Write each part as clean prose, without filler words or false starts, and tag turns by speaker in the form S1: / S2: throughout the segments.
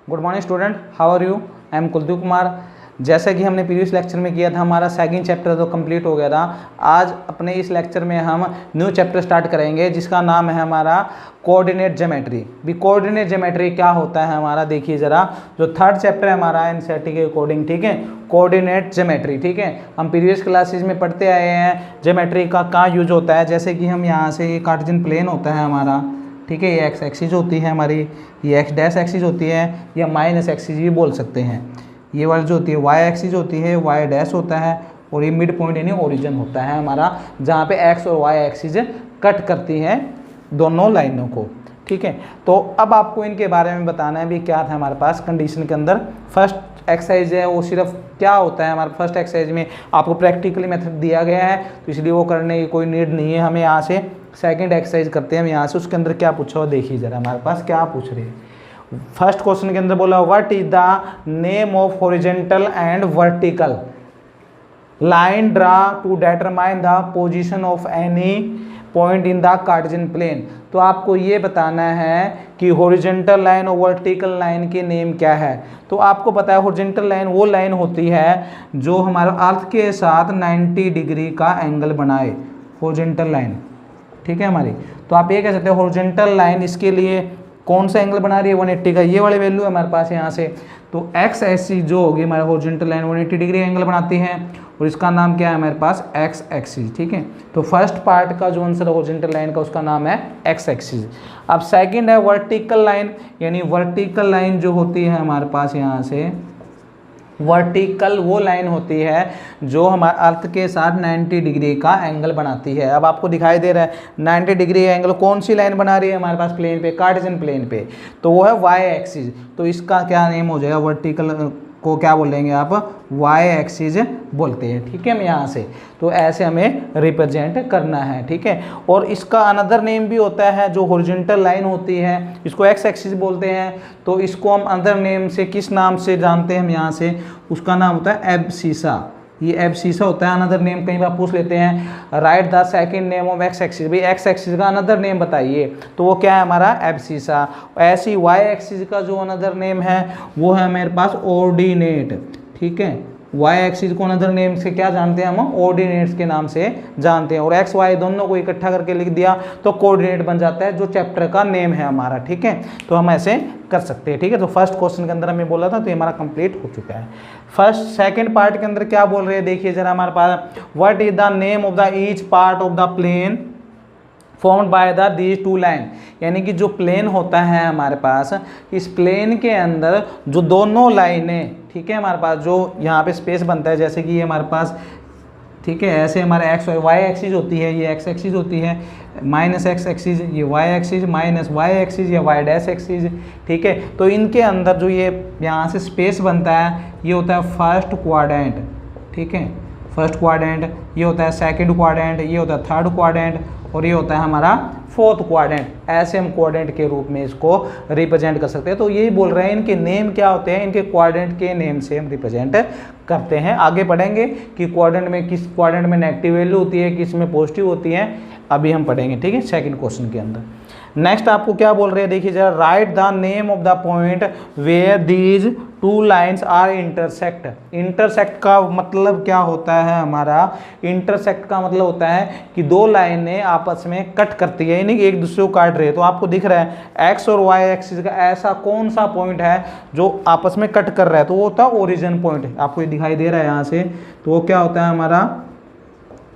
S1: Good morning student, how are you? I am Kuldeep Kumar. जैसा कि हमने प्रीवियस लेक्चर में किया था, हमारा सेकंड चैप्टर तो कंप्लीट हो गया था। आज अपने इस लेक्चर में हम न्यू चैप्टर स्टार्ट करेंगे जिसका नाम है हमारा कोऑर्डिनेट ज्योमेट्री। भी कोऑर्डिनेट ज्योमेट्री क्या होता है हमारा, देखिए ज़रा। जो थर्ड चैप्टर है हमारा एनसीईआरटी के अकॉर्डिंग, ठीक है, कोऑर्डिनेट ज्योमेट्री, ठीक है। हम प्रीवियस क्लासेज में पढ़ते आए हैं ज्योमेट्री का कहाँ यूज होता है। जैसे कि हम यहाँ से ये कार्टेशियन प्लेन होता है हमारा, ठीक है, ये एक्स एक्सिस होती है हमारी, ये एक्स डैश एक्सिस होती है, या माइनस एक्सिस भी बोल सकते हैं। ये वाली जो होती है वाई एक्सिस होती है, वाई डैश होता है, और ये मिड पॉइंट यानी ओरिजिन होता है हमारा, जहाँ पे एक्स और वाई एक्सिस कट करती हैं दोनों लाइनों को, ठीक है। तो अब आपको इनके बारे में बताना है भी क्या था हमारे पास कंडीशन के अंदर। फर्स्ट एक्सरसाइज है वो सिर्फ क्या होता है हमारे फर्स्ट एक्सरसाइज में आपको प्रैक्टिकली मेथड दिया गया है, तो इसलिए वो करने की कोई नीड नहीं है हमें। यहाँ से सेकंड एक्सरसाइज करते हैं हम यहाँ से, उसके अंदर क्या पूछा हो देखिए ज़रा हमारे पास क्या पूछ रहे हैं। फर्स्ट क्वेश्चन के अंदर बोला what is the name of horizontal and vertical line draw to determine the position of any point in the Cartesian plane. तो आपको ये बताना है कि हॉरिजॉन्टल लाइन और वर्टिकल लाइन के नेम क्या है। तो आपको पता है हॉरिजॉन्टल लाइन वो लाइन होती है जो हमारे अर्थ के साथ 90 डिग्री का एंगल बनाए, हॉरिजॉन्टल लाइन, ठीक है हमारी। तो आप ये कह सकते हो हॉरिजॉन्टल लाइन इसके लिए कौन सा एंगल बना रही है 180 का, ये वाली वैल्यू है हमारे पास यहाँ से। तो एक्स एक्सिस जो होगी हमारे हॉरिजॉन्टल लाइन 180 डिग्री एंगल बनाती है, और इसका नाम क्या है हमारे पास एक्स एक्सिस, ठीक है। तो फर्स्ट पार्ट का जो आंसर है हॉरिजॉन्टल लाइन का उसका नाम है एक्स एक्सिस। अब सेकंड है वर्टिकल लाइन, यानी वर्टिकल लाइन जो होती है हमारे पास यहाँ से, वर्टिकल वो लाइन होती है जो हमारे अर्थ के साथ 90 डिग्री का एंगल बनाती है। अब आपको दिखाई दे रहा है 90 डिग्री एंगल कौन सी लाइन बना रही है हमारे पास प्लेन पे, कार्टेशियन प्लेन पे, तो वो है वाई एक्सिस। तो इसका क्या नेम हो जाएगा, वर्टिकल को क्या बोलेंगे आप, वाई एक्सिस बोलते हैं, ठीक है हम यहाँ से। तो ऐसे हमें रिप्रेजेंट करना है, ठीक है। और इसका अनदर नेम भी होता है, जो हॉरिजॉन्टल लाइन होती है इसको एक्स एक्सिस बोलते हैं। तो इसको हम अनदर नेम से किस नाम से जानते हैं हम यहाँ से, उसका नाम होता है एब्सिसा। ये एब्सिसा होता है अनदर नेम। कई बार पूछ लेते हैं right the second name of x axis, भाई एक्स एक्सिस का अनदर नेम बताइए, तो वो क्या है हमारा एब्सिसा। ऐसी वाई एक्सिस का जो अनदर नेम है वो है मेरे पास ऑर्डिनेट, ठीक है। वाई एक्सिस को अनदर नेम से क्या जानते हैं हम, ऑर्डिनेट्स के नाम से जानते हैं। और एक्स वाई दोनों को इकट्ठा करके लिख दिया तो कोऑर्डिनेट बन जाता है, जो चैप्टर का नेम है हमारा, ठीक है। तो हम ऐसे कर सकते हैं, ठीक है। तो फर्स्ट क्वेश्चन के अंदर हमें बोला था, तो ये हमारा कंप्लीट हो चुका है। फर्स्ट सेकंड पार्ट के अंदर क्या बोल रहे हैं देखिए जरा हमारे पास, what is the name of the each part of the plane formed by the these two line. यानी कि जो प्लेन होता है हमारे पास, इस प्लेन के अंदर जो दोनों लाइनें, ठीक है, हमारे पास जो यहाँ पे स्पेस बनता है, जैसे कि ये हमारे पास, ठीक है, ऐसे हमारे एक्स वाई एक्सिस होती है, ये एक्स एक्सिस होती है, माइनस एक्स एक्सिस, ये Y axis, minus Y axis, या वाई डैश एक्सिस, ठीक है। तो इनके अंदर जो ये यहाँ से स्पेस बनता है ये होता है फर्स्ट क्वाड्रेंट, ठीक है, फर्स्ट क्वाड्रेंट, ये होता है सेकंड क्वाड्रेंट, ये होता है थर्ड क्वाड्रेंट, और ये होता है हमारा फोर्थ क्वाड्रेंट। ऐसे हम क्वाड्रेंट के रूप में इसको रिप्रेजेंट कर सकते हैं। तो यही बोल रहे हैं इनके नेम क्या होते हैं, इनके क्वाड्रेंट के नेम से हम रिप्रेजेंट करते हैं। आगे पढ़ेंगे कि क्वाड्रेंट में किस क्वाड्रेंट में नेगेटिव वैल्यू होती है, किस में पॉजिटिव होती है, अभी हम पढ़ेंगे, ठीक है, सेकंड क्वेश्चन के अंदर। नेक्स्ट आपको क्या बोल रहे हैं देखिए जरा, right the name of the point where these two lines are intersect. Intersect का मतलब क्या होता है हमारा, इंटरसेक्ट का मतलब होता है कि दो लाइनें आपस में कट करती है, यानी कि एक दूसरे को काट रही है। तो आपको दिख रहा है एक्स और वाई एक्सिस का ऐसा कौन सा पॉइंट है जो आपस में कट कर रहा है, तो वो होता है ओरिजिन पॉइंट। आपको ये दिखाई दे रहा है यहाँ से, तो वो क्या होता है हमारा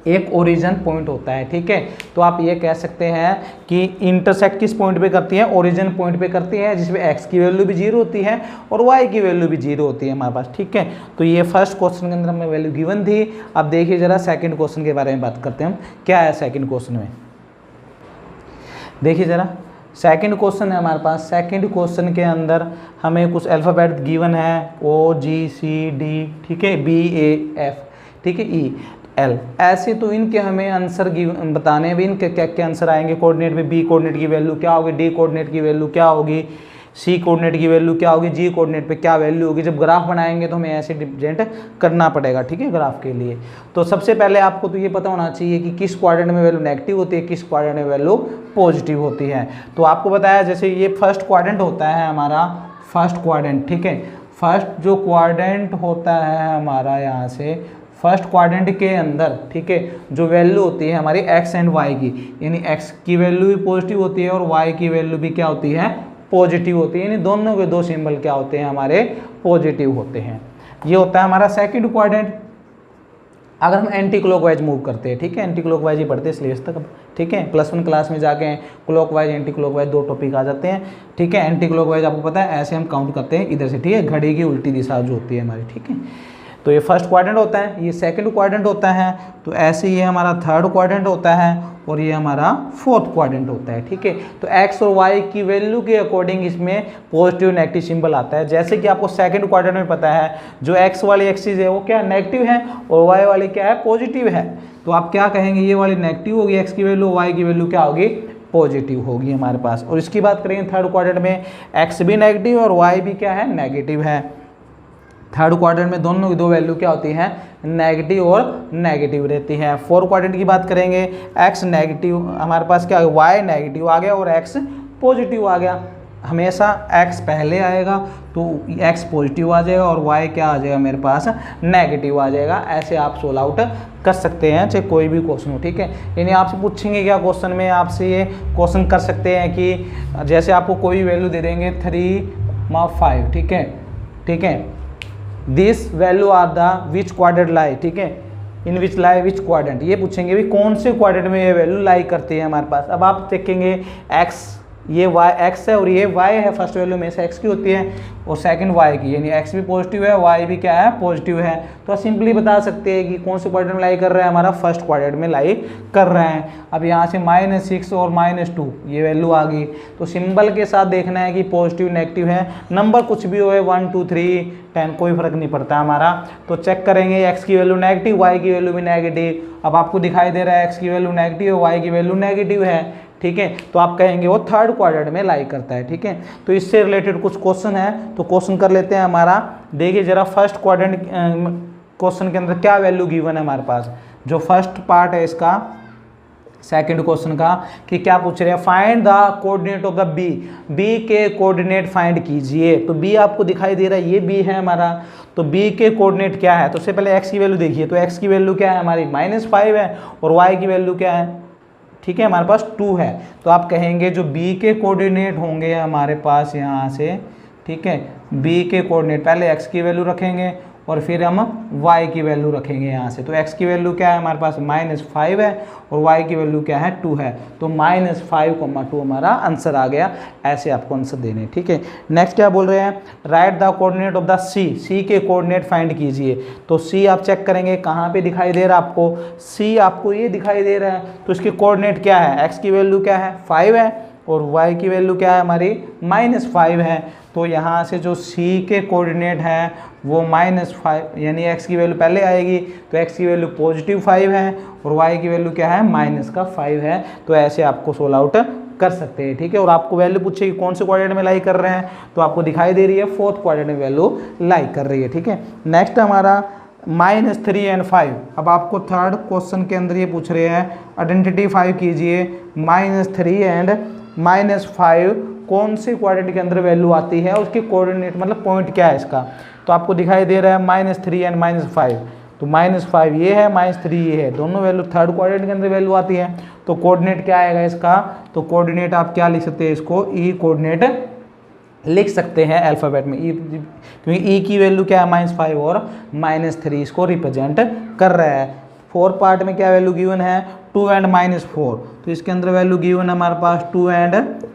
S1: एक ओरिजिन पॉइंट होता है, ठीक है। तो आप ये कह सकते हैं कि इंटरसेक्ट किस पॉइंट पे करती है, ओरिजिन पॉइंट पे करती है, जिसमें एक्स की वैल्यू भी 0 होती है और वाई की वैल्यू भी 0 होती है हमारे पास, ठीक है। तो ये फर्स्ट क्वेश्चन के अंदर हमें वैल्यू गिवन थी। अब देखिए जरा सेकंड क्वेश्चन के बारे में बात करते हैं हम, क्या है सेकंड क्वेश्चन में। देखिए जरा सेकंड क्वेश्चन है हमारे पास। सेकंड क्वेश्चन के अंदर हमें कुछ अल्फ़ाबेट गिवन है, O G C D, ठीक है, B A F, ठीक है, E L, ऐसे। तो इनके हमें आंसर बताने हैं, इनके क्या क्या आंसर आएंगे। कोऑर्डिनेट में बी कोऑर्डिनेट की वैल्यू क्या होगी, डी कोऑर्डिनेट की वैल्यू क्या होगी, सी कोऑर्डिनेट की वैल्यू क्या होगी, जी कोऑर्डिनेट पे क्या वैल्यू होगी। जब ग्राफ बनाएंगे तो हमें ऐसे रिप्रेजेंट करना पड़ेगा, ठीक है, ग्राफ के लिए। तो सबसे पहले आपको तो ये पता होना चाहिए कि किस क्वाड्रेंट में वैल्यू नेगेटिव होती है, किस क्वाड्रेंट में वैल्यू पॉजिटिव होती है। तो आपको बताया जैसे ये फर्स्ट क्वाड्रेंट होता है हमारा, फर्स्ट क्वाड्रेंट, ठीक है। फर्स्ट जो क्वाड्रेंट होता है हमारा यहाँ से, फर्स्ट क्वाड्रेंट के अंदर, ठीक है, जो वैल्यू होती है हमारी एक्स एंड वाई की, यानी एक्स की वैल्यू भी पॉजिटिव होती है और वाई की वैल्यू भी क्या होती है, पॉजिटिव होती है, यानी दोनों के दो सिंबल क्या होते हैं हमारे, पॉजिटिव होते हैं। ये होता है हमारा सेकंड क्वाड्रेंट। अगर हम एंटी क्लॉकवाइज मूव करते हैं, ठीक है, एंटी क्लॉकवाइज ही पढ़ते हैं इसलिए तक, ठीक है, +1 क्लास में जाके क्लॉकवाइज एंटी क्लॉकवाइज 2 टॉपिक आ जाते हैं, ठीक है। एंटी क्लॉकवाइज आपको पता है ऐसे हम काउंट करते हैं इधर से, ठीक है, घड़ी की उल्टी दिशा जो होती है हमारी, ठीक है। तो ये फर्स्ट क्वाड्रेंट होता है, ये सेकंड क्वाड्रेंट होता है, तो ऐसे ये हमारा थर्ड क्वाड्रेंट होता है और ये हमारा फोर्थ क्वाड्रेंट होता है, ठीक है। तो एक्स और वाई की वैल्यू के अकॉर्डिंग इसमें पॉजिटिव नेगेटिव सिंबल आता है। जैसे कि आपको सेकंड क्वाड्रेंट में पता है जो एक्स वाली एक्सिस है वो क्या नेगेटिव है और वाई वाली क्या है, पॉजिटिव है। तो आप क्या कहेंगे, ये वाली नेगेटिव होगी एक्स की वैल्यू, वाई की वैल्यू क्या होगी, पॉजिटिव होगी हमारे पास। और इसकी बात करेंगे थर्ड क्वाड्रेंट में, एक्स भी नेगेटिव और वाई भी क्या है, नेगेटिव है। थर्ड क्वाड्रेंट में दोनों की दो वैल्यू क्या होती है, नेगेटिव और नेगेटिव रहती है। फोर्थ क्वाड्रेंट की बात करेंगे, एक्स नेगेटिव हमारे पास क्या, वाई नेगेटिव आ गया और एक्स पॉजिटिव आ गया। हमेशा एक्स पहले आएगा तो एक्स पॉजिटिव आ जाएगा और वाई क्या आ जाएगा मेरे पास, नेगेटिव आ जाएगा। ऐसे आप सोल्व आउट कर सकते हैं चाहे कोई भी क्वेश्चन हो, ठीक है। यानी आपसे पूछेंगे क्या क्वेश्चन में, आपसे ये क्वेश्चन कर सकते हैं कि जैसे आपको कोई वैल्यू दे देंगे 3, 5, ठीक है, this value are the which quadrant lie, ठीक है, इन विच लाई विच क्वाड्रेंट, ये पूछेंगे भी कौन से क्वाड्रेंट में ये वैल्यू लाई करती है हमारे पास। अब आप देखेंगे एक्स, ये वाई एक्स है और ये वाई है, फर्स्ट वैल्यू में से एक्स की होती है और सेकंड वाई की, यानी एक्स भी पॉजिटिव है, वाई भी क्या है, पॉजिटिव है। तो सिंपली बता सकते हैं कि कौन से क्वाड्रेंट में लाई कर रहा है, हमारा फर्स्ट क्वाड्रेंट में लाई कर रहे हैं। अब यहाँ से -6 और -2 ये वैल्यू आ गई, तो सिंबल के साथ देखना है कि पॉजिटिव नेगेटिव है, नंबर कुछ भी हो, 1 2 3 10 कोई फर्क नहीं पड़ता हमारा। तो चेक करेंगे एक्स की वैल्यू नेगेटिव, वाई की वैल्यू भी नेगेटिव। अब आपको दिखाई दे रहा है एक्स की वैल्यू नेगेटिव, वाई की वैल्यू नेगेटिव है, ठीक है, तो आप कहेंगे वो थर्ड क्वाड्रेंट में लाई करता है, ठीक है। तो इससे रिलेटेड कुछ क्वेश्चन है, तो क्वेश्चन कर लेते हैं हमारा। देखिए जरा फर्स्ट क्वाड्रेंट क्वेश्चन के अंदर क्या वैल्यू गिवन है हमारे पास, जो फर्स्ट पार्ट है इसका सेकंड क्वेश्चन का, कि क्या पूछ रहे हैं, find the coordinate of the B, B के कोऑर्डिनेट फाइंड कीजिए। तो बी आपको दिखाई दे रहा है, ये बी है हमारा, तो बी के कोऑर्डिनेट क्या है, तो उससे पहले एक्स की वैल्यू देखिए, तो एक्स की वैल्यू क्या है हमारी, -5 है और वाई की वैल्यू क्या है, ठीक है, हमारे पास 2 है। तो आप कहेंगे जो बी के कोऑर्डिनेट होंगे हमारे पास यहाँ से, ठीक है, बी के कोऑर्डिनेट पहले एक्स की वैल्यू रखेंगे और फिर हम y की वैल्यू रखेंगे यहाँ से। तो x की वैल्यू क्या है हमारे पास, -5 है और y की वैल्यू क्या है, 2 है। तो -5, 2 हमारा आंसर आ गया। ऐसे आपको आंसर देने, ठीक है। नेक्स्ट क्या बोल रहे हैं, right the coordinate of the c के कोऑर्डिनेट फाइंड कीजिए। तो c आप चेक करेंगे कहाँ पे दिखाई दे रहा है आपको, c आपको ये दिखाई दे रहा है, तो इसके कोऑर्डिनेट क्या है, x की वैल्यू क्या है, 5 है और y की वैल्यू क्या है हमारी, -5 है। तो यहाँ से जो c के कोऑर्डिनेट है वो -5, यानी x की वैल्यू पहले आएगी, तो x की वैल्यू +5 है और y की वैल्यू क्या है, -5 है। तो ऐसे आपको सोल्व आउट कर सकते हैं, ठीक है। और आपको वैल्यू पूछेगी कौन से क्वाड्रेंट में लाई कर रहे हैं, तो आपको दिखाई दे रही है फोर्थ क्वाड्रेंट में वैल्यू लाई कर रही है, ठीक है। नेक्स्ट हमारा -3 और 5। अब आपको थर्ड क्वेश्चन के अंदर ये पूछ रहे हैं, आइडेंटिफाई कीजिए -3 और -5 कौन से क्वाड्रेंट के अंदर वैल्यू आती है, उसके कोऑर्डिनेट मतलब पॉइंट क्या है इसका। तो आपको दिखाई दे रहा है -3 और -5, तो -5 ये है, -3 ये है, दोनों वैल्यू थर्ड क्वाड्रेंट के अंदर वैल्यू आती है। तो कोऑर्डिनेट क्या आएगा इसका, तो कोऑर्डिनेट आप क्या लिख सकते हैं, इसको ई कोऑर्डिनेट लिख सकते हैं अल्फ़ाबेट में, ई, क्योंकि ई की वैल्यू क्या है, -5 और -3 इसको रिप्रेजेंट कर रहा है। फोर्थ पार्ट में क्या वैल्यू गिवन है, 2 और -4, तो इसके अंदर वैल्यू गिवन है हमारे पास 2 और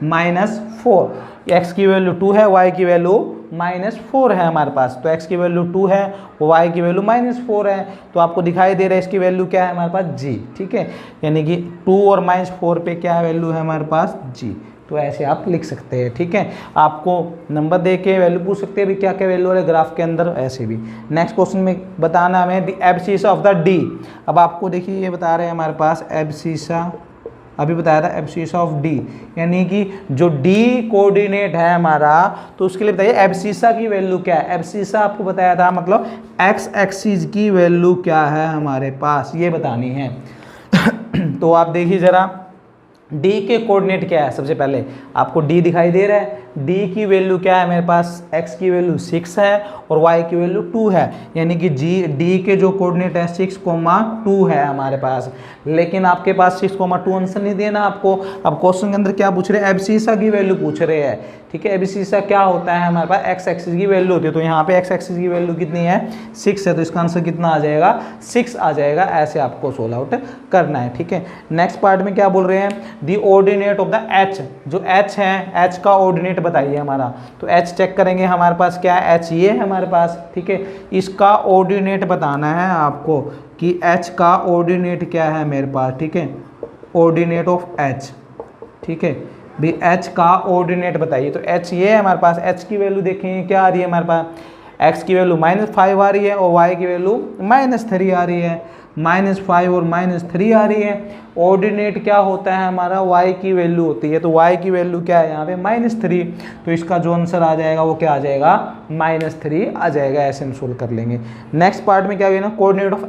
S1: -4। एक्स की वैल्यू 2 है, वाई की वैल्यू -4 है हमारे पास, तो एक्स की वैल्यू 2 है, वाई की वैल्यू -4 है। तो आपको दिखाई दे रहा है इसकी वैल्यू क्या है हमारे पास, जी, ठीक है, यानी कि 2 और -4 पे क्या वैल्यू है हमारे पास, जी। तो ऐसे आप लिख सकते हैं, ठीक है। आपको नंबर दे के वैल्यू पूछ सकते हैं भी क्या क्या वैल्यू है ग्राफ के अंदर, ऐसे भी। नेक्स्ट क्वेश्चन में बताना हमें एब्सिसा ऑफ द डी। अब आपको देखिए ये बता रहे हैं हमारे पास एब्सिसा, अभी बताया था एब्सिसा ऑफ डी, यानी कि जो डी कोऑर्डिनेट है हमारा, तो उसके लिए बताइए एब्सिसा की वैल्यू क्या है। एब्सिसा आपको बताया था मतलब एक्स एक्सिस की वैल्यू क्या है हमारे पास, ये बतानी है। तो आप देखिए जरा डी के कोऑर्डिनेट क्या है, सबसे पहले आपको डी दिखाई दे रहा है, डी की वैल्यू क्या है मेरे पास, x की वैल्यू 6 है और y की वैल्यू 2 है, यानी कि डी के जो कोऑर्डिनेट है 6,2 है हमारे पास। लेकिन आपके पास 6,2 आंसर नहीं देना आपको। अब क्वेश्चन के अंदर क्या पूछ रहे हैं, एबसीसा की वैल्यू पूछ रहे हैं, ठीक है। एबसीसा क्या होता है, हमारे पास एक्स एक्सिस की वैल्यू होती है, तो यहाँ पे एक्स एक्सिस की वैल्यू कितनी है, 6 है, तो इसका आंसर कितना आ जाएगा, 6 आ जाएगा। ऐसे आपको सोल्व आउट करना है, ठीक है। नेक्स्ट पार्ट में क्या बोल रहे हैं, दी ऑर्डिनेट ऑफ द एच, जो एच है, एच का ऑर्डिनेट बताइए हमारा। तो एच चेक करेंगे, हमारे पास क्या है, एच ये है हमारे पास, ठीक है। इसका ऑर्डिनेट बताना है आपको कि एच का ऑर्डिनेट क्या है मेरे पास, ठीक है, ऑर्डिनेट ऑफ एच, ठीक है भी। एच का ऑर्डिनेट बताइए, तो एच ये है हमारे पास। एच की वैल्यू देखेंगे क्या आ रही है हमारे पास, एक्स की वैल्यू -5 आ रही है और वाई की वैल्यू -3 आ रही है, -5 और -3 आ रही है। ऑर्डिनेट क्या होता है हमारा, y की वैल्यू होती है, तो y की वैल्यू क्या है यहाँ पे -3, तो इसका जो आंसर आ जाएगा वो क्या आ जाएगा, -3 आ जाएगा। ऐसे हम सोल्व कर लेंगे। नेक्स्ट पार्ट में क्या है, कोऑर्डिनेट ऑफ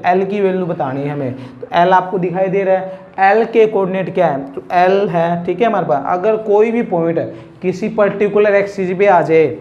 S1: l की वैल्यू बतानी है हमें। तो l आपको दिखाई दे रहा है, l के कोऑर्डिनेट क्या है, तो l है, ठीक है हमारे पास। अगर कोई भी पॉइंट किसी पर्टिकुलर एक्सिस पे आ जाए,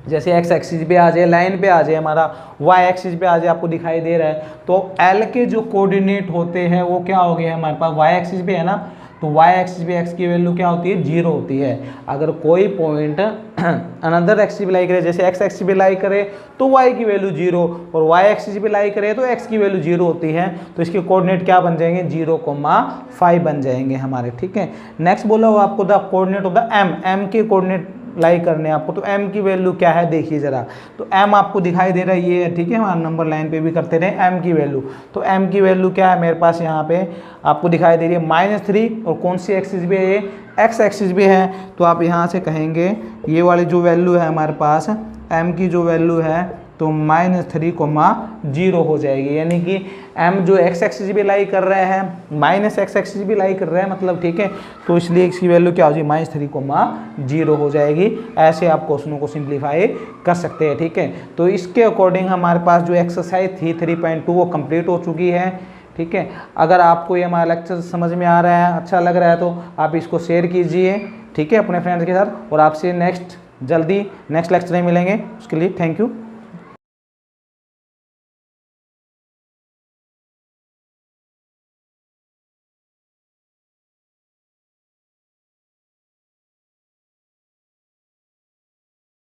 S1: जैसे एक्स एक्सिस पे आ जाए, लाइन पे आ जाए, हमारा वाई एक्सिस पे आ जाए, आपको दिखाई दे रहा है, तो एल के जो कोऑर्डिनेट होते हैं वो क्या हो गए हमारे पास, वाई एक्सिस पे है ना, तो वाई एक्सिस पे एक्स की वैल्यू क्या होती है, 0 होती है। अगर कोई पॉइंट अनदर एक्सिस पे लाई करे, जैसे एक्स एक्सिस पे लाई करे तो वाई की वैल्यू 0 और वाई एक्सिस पे लाई करे तो एक्स की वैल्यू 0 होती है, तो इसके कोऑर्डिनेट क्या बन जाएंगे, 0,5 बन जाएंगे हमारे, ठीक है। नेक्स्ट बोला हुआ आपको the coordinate of the M के कोऑर्डिनेट लाई करने आपको, तो m की वैल्यू क्या है देखिए जरा, तो m आपको दिखाई दे रहा है ये है, ठीक है। हमारा नंबर लाइन पे भी करते रहे m की वैल्यू, तो m की वैल्यू क्या है मेरे पास यहाँ पे आपको दिखाई दे रही है -3, और कौन सी एक्सिस पे है ये, x एक्सिस पे है, तो आप यहाँ से कहेंगे ये वाली जो वैल्यू है हमारे पास m की जो वैल्यू है तो -3,0 हो जाएगी, यानी कि m जो x एक्सिस भी लाई कर रहे हैं -x एक्सिस भी लाई कर रहे हैं मतलब, ठीक है। तो इसलिए इसकी वैल्यू क्या हो जाएगी, -3,0 हो जाएगी। ऐसे आप क्वेश्चनों को सिंप्लीफाई कर सकते हैं, ठीक है। तो इसके अकॉर्डिंग हमारे पास जो एक्सरसाइज थी 3.2 वो कंप्लीट हो चुकी है, ठीक है। अगर आपको ये हमारा लेक्चर समझ में आ रहा है, अच्छा लग रहा है, तो आप इसको शेयर कीजिए, ठीक है, अपने फ्रेंड्स के साथ। और आपसे जल्दी नेक्स्ट लेक्चर में मिलेंगे, उसके लिए थैंक यू।